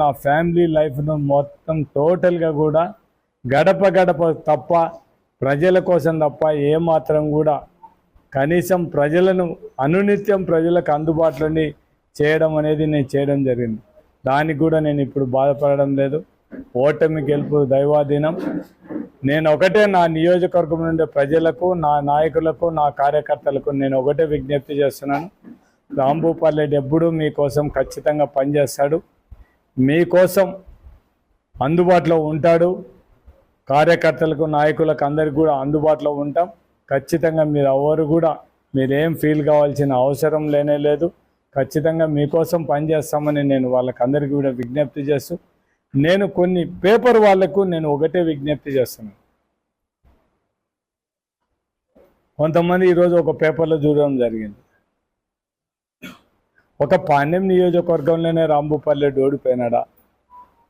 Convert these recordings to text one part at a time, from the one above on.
నా ఫ్యామిలీ లైఫ్ను మొత్తం టోటల్గా కూడా గడప గడప తప్ప ప్రజల కోసం తప్ప ఏమాత్రం కూడా కనీసం ప్రజలను అనునిత్యం ప్రజలకు అందుబాటులోని చేయడం అనేది నేను చేయడం జరిగింది. దానికి కూడా నేను ఇప్పుడు బాధపడడం లేదు. ఓటమి గెలుపు దైవాధీనం. నేను ఒకటే నా నియోజకవర్గం నుండి ప్రజలకు, నా నాయకులకు, నా కార్యకర్తలకు నేను ఒకటే విజ్ఞప్తి చేస్తున్నాను. రాంభూపాల్ రెడ్డి ఎప్పుడూ మీకోసం ఖచ్చితంగా పనిచేస్తాడు, మీకోసం అందుబాటులో ఉంటాడు. కార్యకర్తలకు, నాయకులకు అందరికీ కూడా అందుబాటులో ఉంటాం. ఖచ్చితంగా మీరు ఎవరు కూడా మీరేం ఫీల్ కావాల్సిన అవసరం లేనే లేదు. ఖచ్చితంగా మీకోసం పనిచేస్తామని నేను వాళ్ళకందరికీ కూడా విజ్ఞప్తి చేస్తూ, నేను కొన్ని పేపర్ వాళ్లకు నేను ఒకటే విజ్ఞప్తి చేస్తున్నాను. కొంతమంది ఈరోజు ఒక పేపర్లో చూడడం జరిగింది, ఒక పాణ్యం నియోజకవర్గంలోనే రాంభూపాల్ రెడ్డి ఓడిపోయినాడా,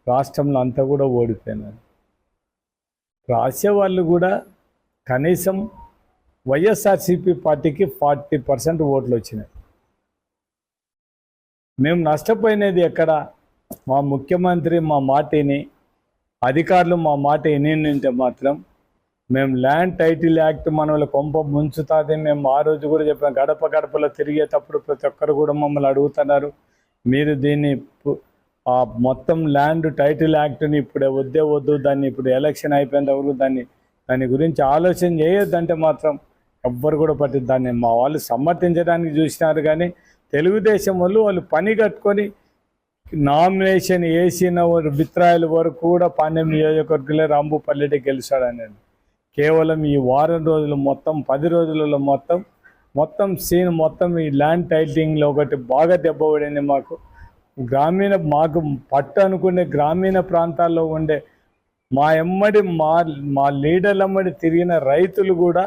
రాష్ట్రంలో అంతా కూడా ఓడిపోయినాడు. రాసేవాళ్ళు కూడా కనీసం వైఎస్ఆర్సీపీ పార్టీకి 40% ఓట్లు వచ్చినాయి. మేము నష్టపోయినది ఎక్కడ? మా ముఖ్యమంత్రి మా మాటని, అధికారులు మా మాట వినింటే మాత్రం మేము ల్యాండ్ టైటిల్ యాక్ట్ మనల్ని కొంప ముంచుతుంది. మేము ఆ రోజు కూడా చెప్పాం, గడప గడపలో తిరిగేటప్పుడు ప్రతి ఒక్కరు కూడా మమ్మల్ని అడుగుతున్నారు, మీరు దీన్ని మొత్తం ల్యాండ్ టైటిల్ యాక్ట్ని ఇప్పుడే వద్దు, దాన్ని ఇప్పుడు ఎలక్షన్ అయిపోయిన వరకు దాని గురించి ఆలోచన చేయొద్దంటే మాత్రం ఎవ్వరు కూడా పట్టింది. దాన్ని మా వాళ్ళు సమర్థించడానికి చూసినారు, కానీ తెలుగుదేశం వాళ్ళు పని కట్టుకొని నామినేషన్ వేసిన విత్రాయిల వరకు కూడా పాణ్యం నియోజకవర్గంలో రాంభూపాల్ రెడ్డి గెలిచాడని. కేవలం ఈ వారం రోజులు మొత్తం 10 రోజులలో మొత్తం సీన్ మొత్తం ఈ ల్యాండ్ టైటిలింగ్లో ఒకటి బాగా దెబ్బపడింది. మాకు పట్టు అనుకునే గ్రామీణ ప్రాంతాల్లో ఉండే మా లీడర్లమ్మడి తిరిగిన రైతులు కూడా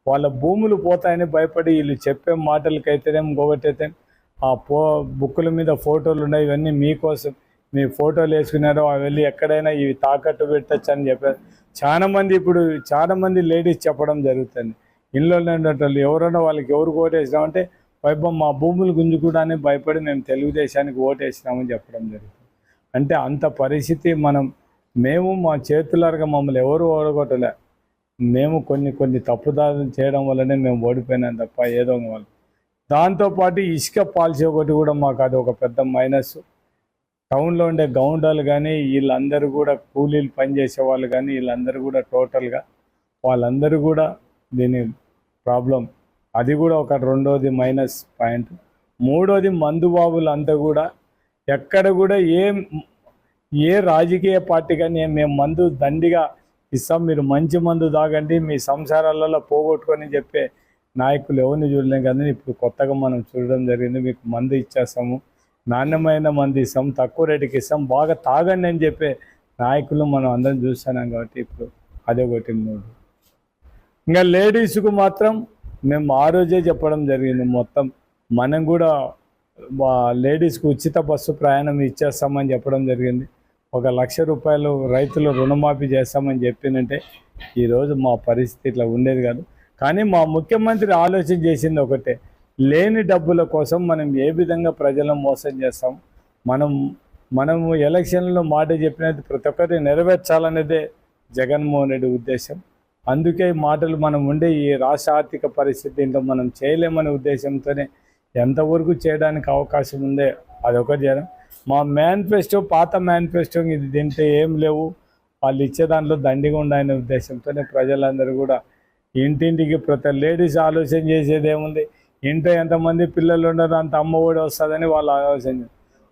వాళ్ళ భూములు పోతాయని భయపడి వీళ్ళు చెప్పే మాటలకైతేనేం ఇంకొకటైతే బుక్కుల మీద ఫోటోలు ఉన్నాయి, ఇవన్నీ మీకోసం, మీ ఫోటోలు వేసుకున్నారో అవి వెళ్ళి ఎక్కడైనా ఇవి తాకట్టు పెట్టచ్చు అని చెప్పారు. చాలామంది లేడీస్ చెప్పడం జరుగుతుంది. ఇంట్లో ఉండేటోళ్ళు ఎవరైనా వాళ్ళకి ఎవరికి ఓటేసినామంటే వైభవం మా భూములు గుంజుకోవడానికి భయపడి మేము తెలుగుదేశానికి ఓటేసినామని చెప్పడం జరుగుతుంది. అంటే అంత పరిస్థితి మేము మా చేతులారుగా మమ్మల్ని ఎవరు ఓడగొట్టలే. మేము కొన్ని తప్పుదారులు చేయడం వల్లనే మేము ఓడిపోయినాం తప్ప ఏదో వాళ్ళు. దాంతోపాటు ఇసుక పాలసీ ఒకటి కూడా మాకు అది ఒక పెద్ద మైనస్. టౌన్లో ఉండే గౌండాలు కానీ వీళ్ళందరూ కూడా కూలీలు పనిచేసే వాళ్ళు కానీ వీళ్ళందరూ కూడా టోటల్గా వాళ్ళందరూ కూడా దీని ప్రాబ్లం. అది కూడా ఒక రెండోది మైనస్ పాయింట్. మూడోది మందుబాబులు అంతా కూడా ఎక్కడ కూడా ఏ రాజకీయ పార్టీ కానీ మేము మందు దండిగా ఇస్తాం, మీరు మంచి మందు తాగండి, మీ సంసారాలలో పోగొట్టుకొని చెప్పే నాయకులు ఎవరిని చూడలేం కదా. ఇప్పుడు కొత్తగా మనం చూడడం జరిగింది, మీకు మందు ఇచ్చేస్తాము, నాణ్యమైన మందు ఇస్తాం, తక్కువ రేటుకి ఇస్తాం, బాగా తాగండి అని చెప్పే నాయకులు మనం అందరం చూస్తున్నాం. కాబట్టి ఇప్పుడు అదే ఒకటి. మూడు ఇంకా లేడీస్కు మాత్రం మేము ఆ రోజే చెప్పడం జరిగింది, మొత్తం మనం కూడా లేడీస్కి ఉచిత బస్సు ప్రయాణం ఇచ్చేస్తామని చెప్పడం జరిగింది. 1,00,000 రూపాయలు రైతులు రుణమాఫీ చేస్తామని చెప్పినంటే ఈరోజు మా పరిస్థితి ఇట్లా ఉండేది కాదు. కానీ మా ముఖ్యమంత్రి ఆలోచన చేసింది ఒకటే, లేని డబ్బుల కోసం మనం ఏ విధంగా ప్రజలను మోసం చేస్తాం, మనము ఎలక్షన్లో మాట చెప్పినది ప్రతి ఒక్కటి నెరవేర్చాలనేదే జగన్మోహన్ రెడ్డి ఉద్దేశం. అందుకే మాటలు మనం ఉండే ఈ రాష్ట్ర ఆర్థిక పరిస్థితి ఇంకా మనం చేయలేమనే ఉద్దేశంతోనే ఎంతవరకు చేయడానికి అవకాశం ఉందే అదొకటి చేయడం. మా మేనిఫెస్టో పాత మేనిఫెస్టో ఇది తింటే ఏం లేవు, వాళ్ళు ఇచ్చే దాంట్లో దండిగా ఉండాలనే ఉద్దేశంతోనే ప్రజలందరూ కూడా ఇంటింటికి ప్రతి లేడీస్ ఆలోచన చేసేది ఏముంది, ఇంట్లో ఎంతమంది పిల్లలు ఉండరు అంత అమ్మఒడి వస్తుందని వాళ్ళు ఆలోచన.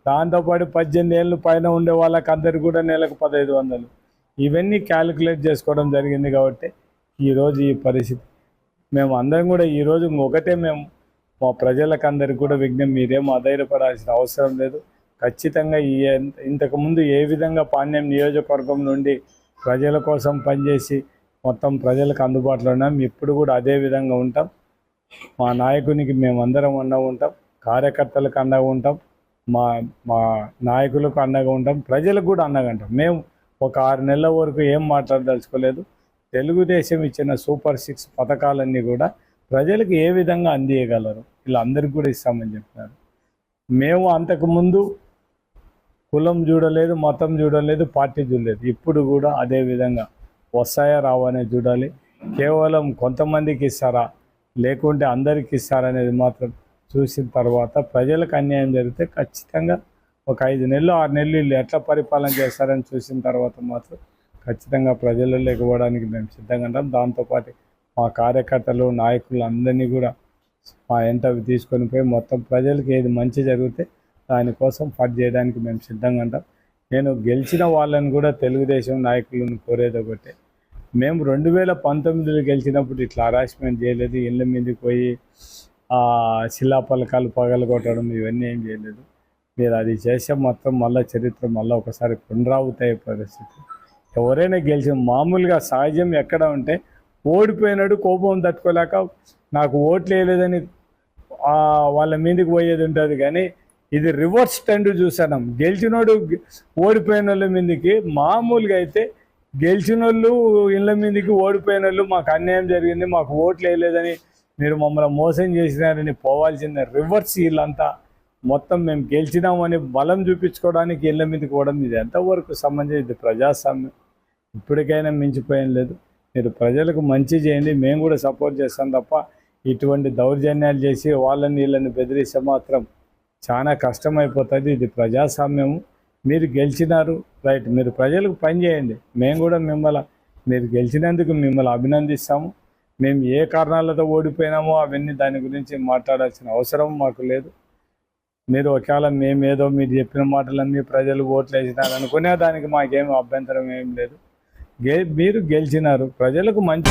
దాంతోపాటు 18 ఏళ్ళు పైన ఉండే వాళ్ళకి అందరికీ కూడా నెలకు 1,500 ఇవన్నీ క్యాలిక్యులేట్ చేసుకోవడం జరిగింది. కాబట్టి ఈరోజు ఈ పరిస్థితి మేము అందరం కూడా ఈరోజు ఒకటే మేము మా ప్రజలకు అందరికీ కూడా విజ్ఞప్తి, మీరేం అధైర్యపడాల్సిన అవసరం లేదు. ఖచ్చితంగా ఇంతకుముందు ఏ విధంగా పాణ్యం నియోజకవర్గం నుండి ప్రజల కోసం పనిచేసి మొత్తం ప్రజలకు అందుబాటులో ఉన్నాం, ఇప్పుడు కూడా అదే విధంగా ఉంటాం. మా నాయకునికి మేమందరం అండగా ఉంటాం, కార్యకర్తలకు అండగా ఉంటాం, మా నాయకులకు అండగా ఉంటాం, ప్రజలకు కూడా అండగా ఉంటాం. మేము ఒక 6 నెలల వరకు ఏం మాట్లాడదలుచుకోలేదు. తెలుగుదేశం ఇచ్చిన సూపర్ 6 పథకాలన్నీ కూడా ప్రజలకు ఏ విధంగా అందియగలరు ఇలా అందరికీ కూడా ఇస్తామని చెప్పినారు. మేము అంతకుముందు కులం చూడలేదు, మతం చూడలేదు, పార్టీ చూడలేదు. ఇప్పుడు కూడా అదే విధంగా వస్తాయా రావనే చూడాలి. కేవలం కొంతమందికి ఇస్తారా లేకుంటే అందరికి ఇస్తారా అనేది మాత్రం చూసిన తర్వాత ప్రజలకు అన్యాయం జరిగితే ఖచ్చితంగా ఒక 5 నెలలు 6 నెలలు వీళ్ళు ఎట్లా పరిపాలన చేస్తారని చూసిన తర్వాత మాత్రం ఖచ్చితంగా ప్రజల్లో ఇవ్వడానికి మేము సిద్ధంగా ఉంటాం. దాంతోపాటు మా కార్యకర్తలు నాయకులు అందరినీ కూడా మా వెంట తీసుకొని పోయి మొత్తం ప్రజలకు ఏది మంచి జరిగితే దానికోసం ఫైట్ చేయడానికి మేము సిద్ధంగా ఉంటాం. నేను గెలిచిన వాళ్ళని కూడా తెలుగుదేశం నాయకులను కోరేది ఒకటే, మేము 2019లో గెలిచినప్పుడు ఇట్లా హరాస్మెంట్ చేయలేదు, ఇళ్ళ మీదకి పోయి శిలాపలకాలు పగలగొట్టడం ఇవన్నీ ఏం చేయలేదు. మీరు అది చేసే మొత్తం మళ్ళీ చరిత్ర మళ్ళీ ఒకసారి పునరావృతయ్యే పరిస్థితి. ఎవరైనా గెలిచిన మామూలుగా సహజం ఎక్కడ ఉంటే ఓడిపోయినాడు కోపం తట్టుకోలేక నాకు ఓట్లు వేయలేదని వాళ్ళ మీదకి పోయేది ఉంటుంది. కానీ ఇది రివర్స్ ట్రెండ్ చూసాను. గెలిచినోడు ఓడిపోయిన వాళ్ళ మీదకి, మామూలుగా అయితే గెలిచిన వాళ్ళు ఇళ్ళ మీదకి ఓడిపోయిన వాళ్ళు మాకు అన్యాయం జరిగింది, మాకు ఓట్లు వేయలేదని మీరు మమ్మల్ని మోసం చేసినారని పోవాల్సిందే. రివర్స్ వీళ్ళంతా మొత్తం మేము గెలిచినామని బలం చూపించుకోవడానికి ఇళ్ళ మీదకి పోవడం ఇది ఎంతవరకు సంబంధించి ఇది ప్రజాస్వామ్యం ఇప్పటికైనా మించిపోయేం లేదు. మీరు ప్రజలకు మంచి చేయండి, మేము కూడా సపోర్ట్ చేస్తాం తప్ప ఇటువంటి దౌర్జన్యాలు చేసి వాళ్ళని వీళ్ళని బెదిరిస్తే మాత్రం చాలా కష్టమైపోతుంది. ఇది ప్రజాస్వామ్యము. మీరు గెలిచినారు రైట్, మీరు ప్రజలకు పని చేయండి. మేము కూడా మీరు గెలిచినందుకు మిమ్మల్ని అభినందిస్తాము. మేము ఏ కారణాలతో ఓడిపోయినామో అవన్నీ దాని గురించి మాట్లాడాల్సిన అవసరం మాకు లేదు. మీరు ఒకవేళ మేమేదో మీరు చెప్పిన మాటలన్నీ ప్రజలు ఓట్లు వేసినారు అనుకునే దానికి మాకేం అభ్యంతరం ఏం లేదు. మీరు గెలిచినారు, ప్రజలకు మంచి